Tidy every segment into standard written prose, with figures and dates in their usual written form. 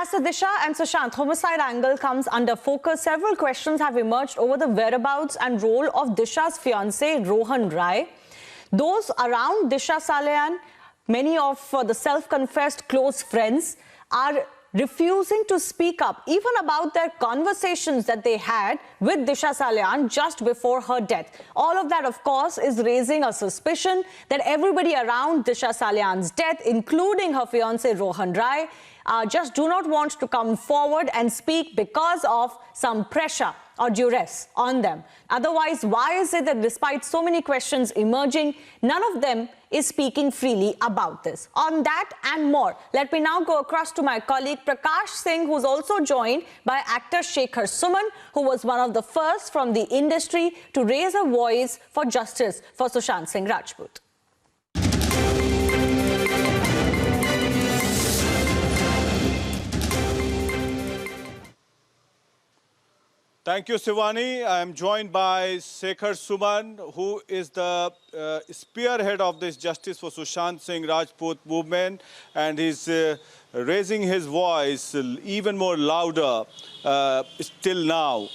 As the Disha and Sushant homicide angle comes under focus, several questions have emerged over the whereabouts and role of Disha's fiancé, Rohan Rai. Those around Disha Salian, many of the self-confessed close friends, are refusing to speak up even about their conversations that they had with Disha Salian just before her death. All of that, of course, is raising a suspicion that everybody around Disha Salian's death, including her fiancé Rohan Rai, just do not want to come forward and speak because of some pressure or duress on them. Otherwise, why is it that despite so many questions emerging, none of them is speaking freely about this? On that and more, let me now go across to my colleague Prakash Singh, who's also joined by actor Shekhar Suman, who was one of the first from the industry to raise a voice for justice for Sushant Singh Rajput. Thank you, Shivani. I am joined by Shekhar Suman, who is the spearhead of this Justice for Sushant Singh Rajput movement, and he's raising his voice even more louder still now.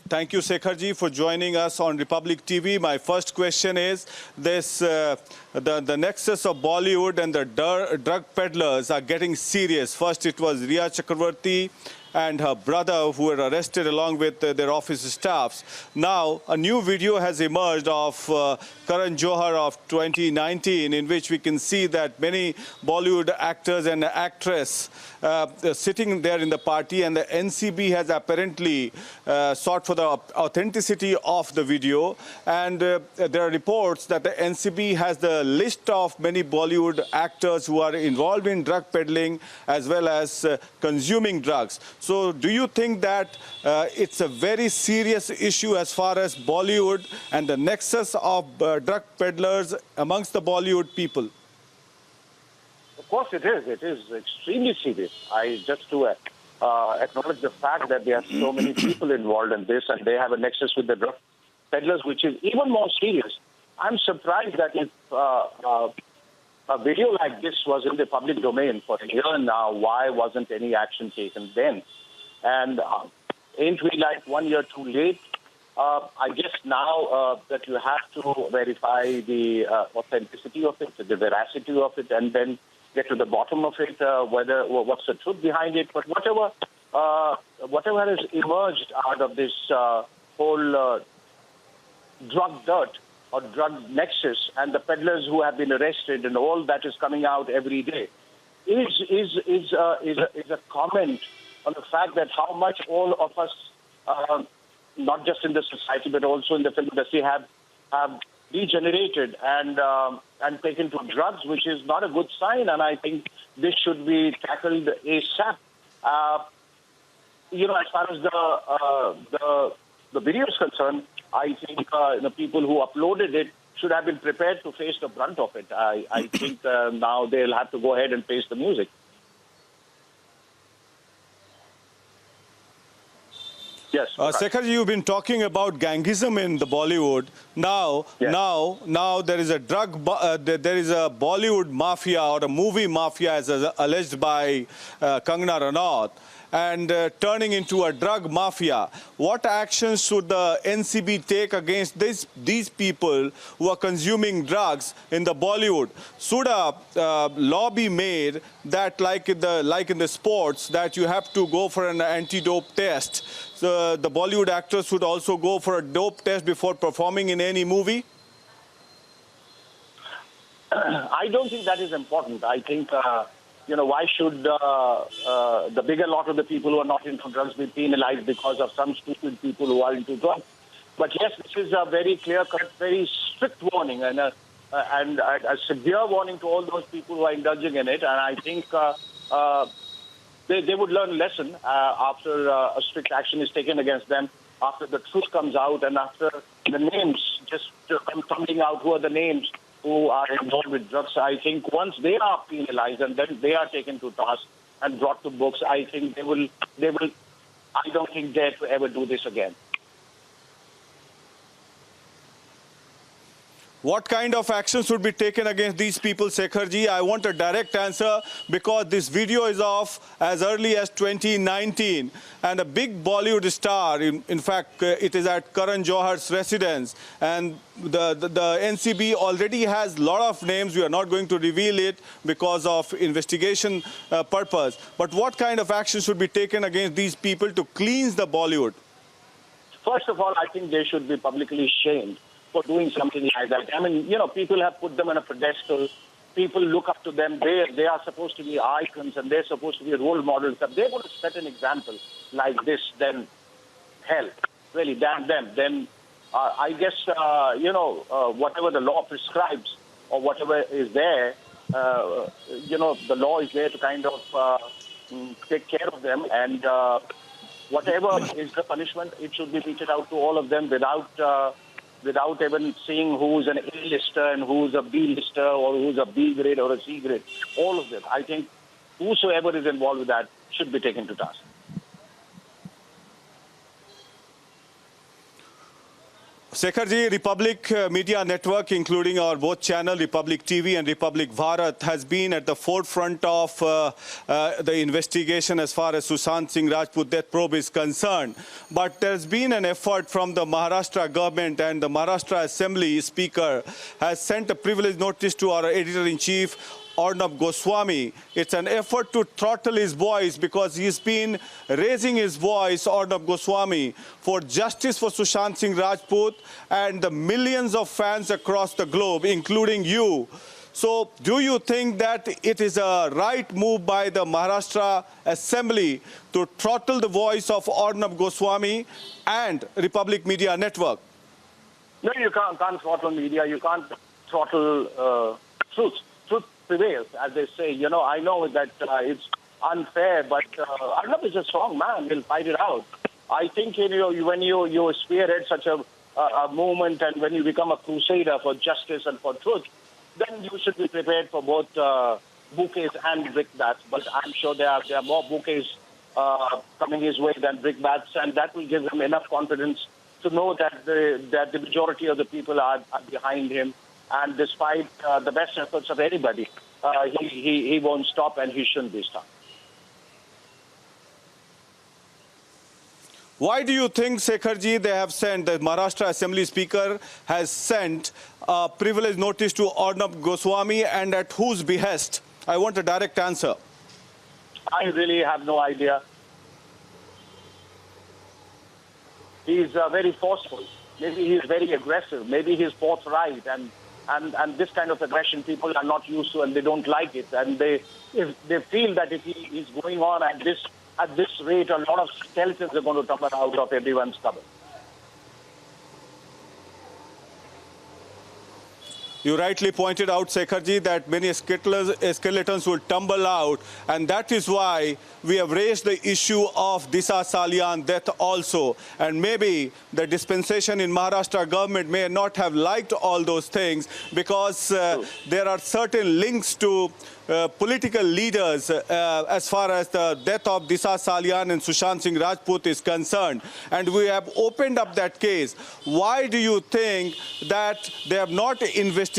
Thank you, Shekhar ji, for joining us on Republic TV. My first question is this: the nexus of Bollywood and the drug peddlers are getting serious. First, it was Rhea Chakraborty and her brother who were arrested along with their office staffs. Now, a new video has emerged of Karan Johar of 2019, in which we can see that many Bollywood actors and actresses sitting there in the party, and the NCB has apparently sought for the authenticity of the video. And there are reports that the NCB has the list of many Bollywood actors who are involved in drug peddling as well as consuming drugs. So do you think that it's a very serious issue as far as Bollywood and the nexus of drug peddlers amongst the Bollywood people? Of course it is. It is extremely serious. Just to acknowledge the fact that there are so many people involved in this and they have a nexus with the drug peddlers, which is even more serious. I'm surprised that if a video like this was in the public domain for a year now, why wasn't any action taken then? And ain't we like 1 year too late? I guess now that you have to verify the authenticity of it, the veracity of it, and then get to the bottom of it, what's the truth behind it. But whatever has emerged out of this whole drug dirt or drug nexus and the peddlers who have been arrested and all that is coming out every day is a comment on the fact that how much all of us, not just in the society but also in the film industry, have degenerated and taken to drugs, which is not a good sign. And I think this should be tackled ASAP. As far as the video is concerned, I think the people who uploaded it should have been prepared to face the brunt of it. I think now they'll have to go ahead and face the music. Yes. Shekhar, you've been talking about gangism in the Bollywood. Now, yes. now there is a there is a Bollywood mafia or a movie mafia, as alleged by Kangana Ranaut, and turning into a drug mafia. What actions should the NCB take against these people who are consuming drugs in the Bollywood? Should a law be made that, like in the sports, that you have to go for an anti-dope test? So the Bollywood actors should also go for a dope test before performing in any movie? I don't think that is important. I think, why should the bigger lot of the people who are not into drugs be penalized because of some stupid people who are into drugs? But yes, this is a very clear-cut, very strict warning and a severe warning to all those people who are indulging in it. And I think they would learn a lesson after a strict action is taken against them, after the truth comes out and after the names just come tumbling out, who are the names who are involved with drugs. I think once they are penalized and then they are taken to task and brought to books, I think they will, I don't think, dare to ever do this again. What kind of action should be taken against these people, Shekharji? I want a direct answer because this video is of as early as 2019 and a big Bollywood star, in fact, it is at Karan Johar's residence, and the NCB already has a lot of names. We are not going to reveal it because of investigation purpose. But what kind of action should be taken against these people to cleanse the Bollywood? First of all, I think they should be publicly shamed for doing something like that. I mean, you know, people have put them on a pedestal. People look up to them. They are supposed to be icons and they're supposed to be role models. If they're going to set an example like this, then hell, really damn them. Then I guess, whatever the law prescribes or whatever is there, the law is there to kind of take care of them. And whatever is the punishment, it should be meted out to all of them without even seeing who's an A-lister and who's a B-lister or who's a B grade or a C grade. All of them. I think whosoever is involved with that should be taken to task. Shekharji, Republic Media Network, including our both channel, Republic TV and Republic Bharat, has been at the forefront of the investigation as far as Sushant Singh Rajput death probe is concerned. But there's been an effort from the Maharashtra government, and the Maharashtra Assembly Speaker has sent a privilege notice to our Editor-in-Chief, Arnab Goswami. It's an effort to throttle his voice because he's been raising his voice, Arnab Goswami, for justice for Sushant Singh Rajput and the millions of fans across the globe, including you. So do you think that it is a right move by the Maharashtra Assembly to throttle the voice of Arnab Goswami and Republic Media Network? No, you can't throttle media. You can't throttle truth. Truth prevails, as they say. You know, I know that it's unfair, but Arnab is a strong man. He'll fight it out. I think when you spearhead such a movement and when you become a crusader for justice and for truth, then you should be prepared for both bouquets and brickbats. But I'm sure there are more bouquets coming his way than brickbats, and that will give him enough confidence to know that the majority of the people are behind him. And despite the best efforts of anybody, he won't stop, and he shouldn't be stopped. Why do you think, Shekharji, they have sent, the Maharashtra Assembly Speaker has sent a privilege notice to Arnab Goswami, and at whose behest? I want a direct answer. I really have no idea. He's very forceful. Maybe he's very aggressive. Maybe he's forthright. And this kind of aggression people are not used to, and they don't like it. And they feel that if he is going on at this rate, a lot of skeletons are going to tumble out of everyone's cupboard. You rightly pointed out, Shekharji, that many skeletons will tumble out, and that is why we have raised the issue of Disha Salian death also. And maybe the dispensation in Maharashtra government may not have liked all those things because there are certain links to political leaders as far as the death of Disha Salian and Sushant Singh Rajput is concerned. And we have opened up that case. Why do you think that they have not investigated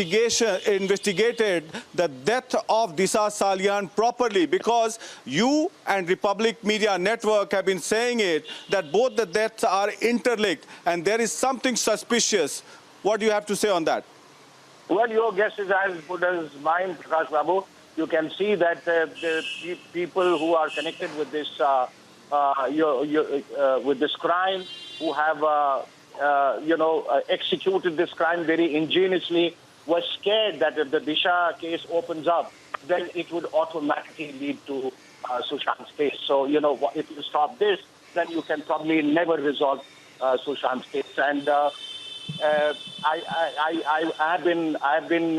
the death of Disha Salian properly? Because you and Republic Media Network have been saying it, that both the deaths are interlinked and there is something suspicious. What do you have to say on that? Well, your guess is as good as mine, Prakash Babu. You can see that the people who are connected with this crime, who have executed this crime very ingeniously, were scared that if the Disha case opens up, then it would automatically lead to Sushant's case. So if you stop this, then you can probably never resolve Sushant's case. And I have been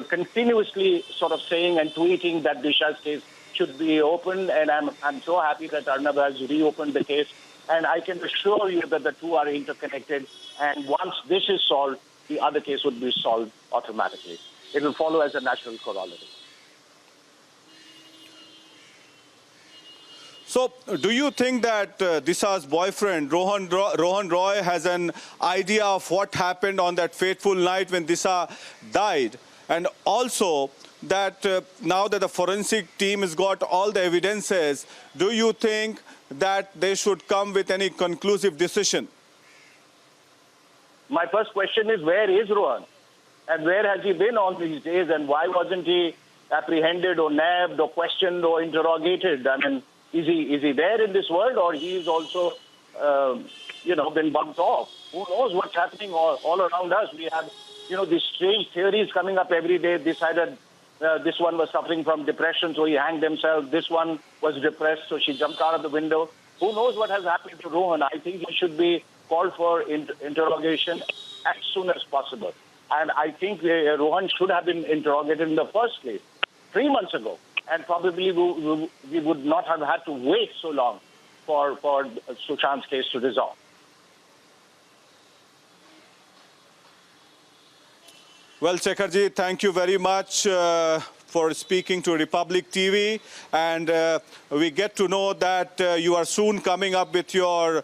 continuously sort of saying and tweeting that Disha's case should be opened, and I'm so happy that Arnab has reopened the case. And I can assure you that the two are interconnected, and once this is solved, the other case would be solved automatically. It will follow as a natural corollary. So, do you think that Disha's boyfriend, Rohan Roy, has an idea of what happened on that fateful night when Disha died? And also, that now that the forensic team has got all the evidences, do you think that they should come with any conclusive decision? My first question is, where is Rohan? And where has he been all these days? And why wasn't he apprehended or nabbed or questioned or interrogated? I mean, is he there in this world, or he is also, been bumped off? Who knows what's happening all around us? We have, these strange theories coming up every day. Decided this one was suffering from depression, so he hanged himself. This one was depressed, so she jumped out of the window. Who knows what has happened to Rohan? I think he should be called for interrogation as soon as possible. And I think Rohan should have been interrogated in the first place 3 months ago. And probably we would not have had to wait so long for Sushant's case to resolve. Well, Shekharji, thank you very much for speaking to Republic TV. And we get to know that you are soon coming up with your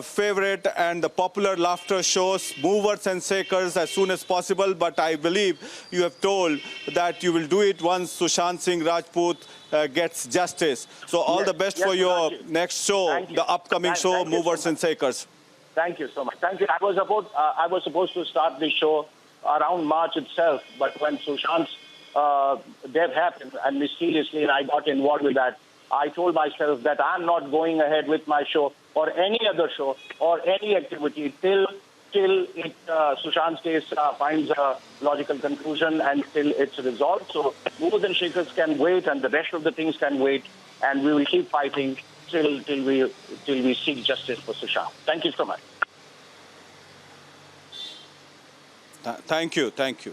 favorite and the popular laughter shows, Movers and Shakers, as soon as possible. But I believe you have told that you will do it once Sushant Singh Rajput gets justice. So all the best for your next show, the upcoming show, Movers and Shakers. Thank you so much. Thank you. I was supposed to start the show around March itself, but when Sushant's death happened, and mysteriously I got involved with that, I told myself that I'm not going ahead with my show or any other show or any activity till Sushant's case finds a logical conclusion and till it's resolved. So Movers and Shakers can wait, and the rest of the things can wait, and we will keep fighting till we seek justice for Sushant. Thank you so much. Thank you. Thank you.